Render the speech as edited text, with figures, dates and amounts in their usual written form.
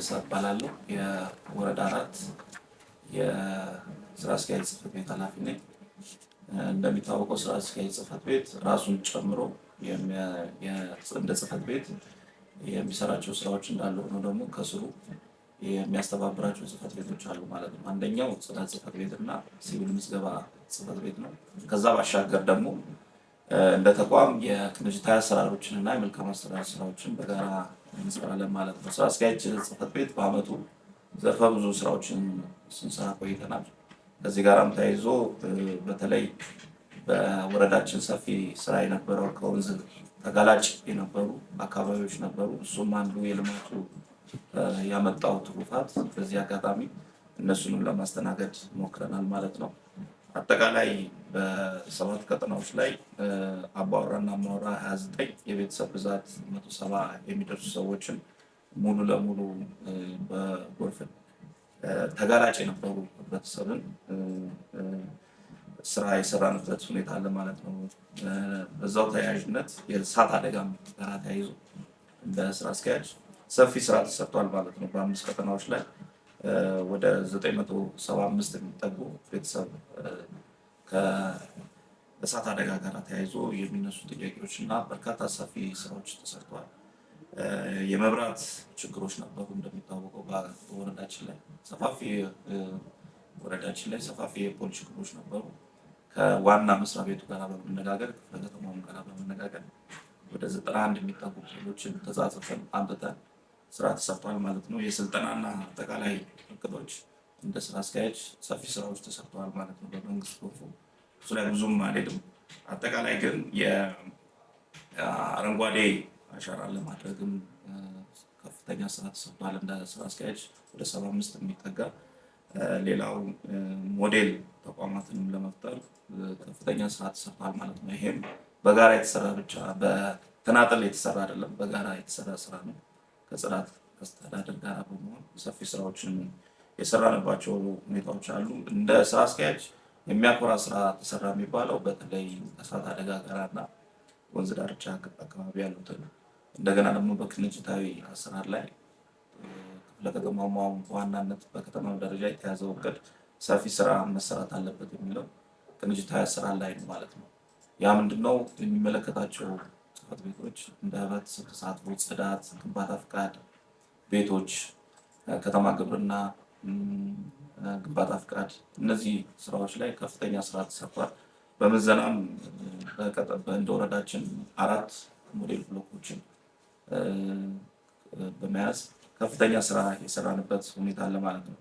ታደሰ እባላለሁ። የወረዳ 4 የስራ አስኪያጅ ጽሕፈት ቤት ኃላፊ ነኝ። እንደሚታወቀው ስራ አስኪያጅ ጽሕፈት ቤት ራሱን ጨምሮ እንደ ጽሕፈት ቤት የሚሰራቸው ስራዎች እንዳሉ ሆኖ ደግሞ ከስሩ የሚያስተባብራቸው ጽሕፈት ቤቶች አሉ ማለት ነው። አንደኛው ጽዳት ጽሕፈት ቤት እና ሲቪል ምዝገባ ጽሕፈት ቤት ነው። ከዛ ባሻገር ደግሞ እንደ ተቋም የቅንጅታዊ አሰራሮችን እና የመልካም አስተዳደር ስራዎችን በጋራ እንሰራለን ማለት ነው። ስራ አስኪያጅ ጽሕፈት ቤት በአመቱ ዘርፈ ብዙ ስራዎችን ስንሰራ ቆይተናል። ከዚህ ጋራም ተያይዞ በተለይ በወረዳችን ሰፊ ስራ የነበረው ከወንዝ ተጋላጭ የነበሩ አካባቢዎች ነበሩ። እሱም አንዱ የልማቱ ያመጣው ትሩፋት በዚህ አጋጣሚ እነሱንም ለማስተናገድ ሞክረናል ማለት ነው። አጠቃላይ በ7 ቀጠናዎች ላይ አባወራና እማወራ 29 የቤተሰብ ብዛት 170 የሚደርሱ ሰዎችን ሙሉ ለሙሉ በጎርፍ ተጋላጭ የነበሩ ህብረተሰብን ስራ የሰራንበት ሁኔታ አለ ማለት ነው። በዛው ተያያዥነት የእሳት አደጋም ጋር ተያይዞ እንደ ስራ አስኪያጅ ሰፊ ስራ ተሰርቷል ማለት ነው። በ5 ቀጠናዎች ላይ ወደ 975 የሚጠጉ ቤተሰብ ከእሳት አደጋ ጋር ተያይዞ የሚነሱ ጥያቄዎች እና በርካታ ሰፊ ስራዎች ተሰርተዋል። የመብራት ችግሮች ነበሩ። እንደሚታወቀው በወረዳችን ላይ ሰፋፊ የፖል ችግሮች ነበሩ። ከዋና መስሪያ ቤቱ ጋር በመነጋገር ክፍለ ከተማውም ጋር በመነጋገር ወደ 91 የሚጠጉ ፖሎችን ተጻጽፈን አምጥተን ስራ ተሰርቷል ማለት ነው። የስልጠናና አጠቃላይ እቅዶች እንደ ስራ አስኪያጅ ሰፊ ስራዎች ተሰርተዋል ማለት ነው። በመንግስት ጎርፉ እሱ ላይ ብዙም አልሄድም። አጠቃላይ ግን የአረንጓዴ አሻራን ለማድረግም ከፍተኛ ስራ ተሰርቷል እንደ ስራ አስኪያጅ ወደ 75 የሚጠጋ። ሌላው ሞዴል ተቋማትንም ለመፍጠር ከፍተኛ ስራ ተሰርቷል ማለት ነው። ይሄም በጋራ የተሰራ ብቻ በተናጠል የተሰራ አይደለም፣ በጋራ የተሰራ ስራ ነው። ከጽዳት አስተዳደር ጋር በመሆን ሰፊ ስራዎችን የሰራንባቸው ሁኔታዎች አሉ። እንደ ስራ አስኪያጅ የሚያኮራ ስራ ተሰራ የሚባለው በተለይ ከእሳት አደጋ ጋርና ወንዝ ዳርቻ አካባቢ ያሉትን እንደገና ደግሞ በቅንጅታዊ አሰራር ላይ ክፍለ ከተማው በዋናነት በከተማው ደረጃ የተያዘው እቅድ ሰፊ ስራ መሰራት አለበት የሚለው ቅንጅታዊ አሰራር ላይ ነው ማለት ነው። ያ ምንድነው? የሚመለከታቸው ጽሕፈት ቤቶች እንደ ህብረተሰብ ተሳትፎ፣ ጽዳት፣ ግንባታ ፍቃድ፣ ቤቶች፣ ከተማ ግብርና፣ ግንባታ ፍቃድ እነዚህ ስራዎች ላይ ከፍተኛ ስራ ተሰርቷል። በምዘናም እንደ ወረዳችን 4 ሞዴል ብሎኮችን በመያዝ ከፍተኛ ስራ የሰራንበት ሁኔታ አለ ማለት ነው።